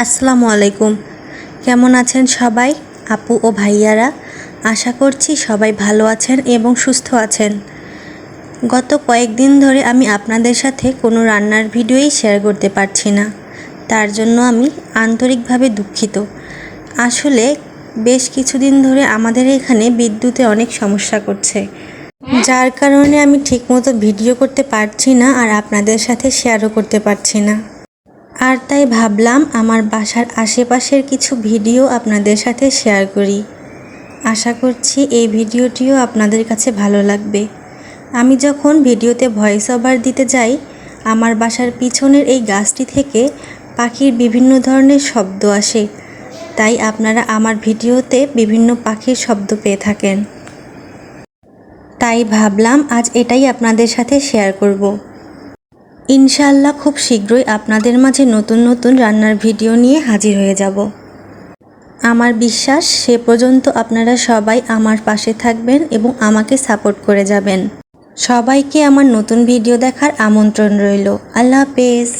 আসসালামু আলাইকুম। কেমন আছেন সবাই আপু ও ভাইয়ারা? আশা করছি সবাই ভালো আছেন এবং সুস্থ আছেন। গত কয়েকদিন ধরে আমি আপনাদের সাথে কোনো রান্নার ভিডিওই শেয়ার করতে পারছি না, তার জন্য আমি আন্তরিকভাবে দুঃখিত। আসলে বেশ কিছুদিন ধরে আমাদের এখানে বিদ্যুতে অনেক সমস্যা করছে, যার কারণে আমি ঠিকমতো ভিডিও করতে পারছি না আর আপনাদের সাথে শেয়ারও করতে পারছি না। আর তাই ভাবলাম আমার বাসার আশেপাশের কিছু ভিডিও আপনাদের সাথে শেয়ার করি। আশা করছি এই ভিডিওটিও আপনাদের কাছে ভালো লাগবে। আমি যখন ভিডিওতে ভয়েস ওভার দিতে যাই, আমার বাসার পিছনের এই গাছটি থেকে পাখির বিভিন্ন ধরনের শব্দ আসে, তাই আপনারা আমার ভিডিওতে বিভিন্ন পাখির শব্দ পেয়ে থাকেন। তাই ভাবলাম আজ এটাই আপনাদের সাথে শেয়ার করব। ইনশাআল্লাহ খুব শীঘ্রই আপনাদের মাঝে নতুন নতুন রান্নার ভিডিও নিয়ে হাজির হয়ে যাব। আমার বিশ্বাস সে পর্যন্ত আপনারা সবাই আমার পাশে থাকবেন এবং আমাকে সাপোর্ট করে যাবেন। সবাইকে আমার নতুন ভিডিও দেখার আমন্ত্রণ রইল। আল্লাহ হাফেজ।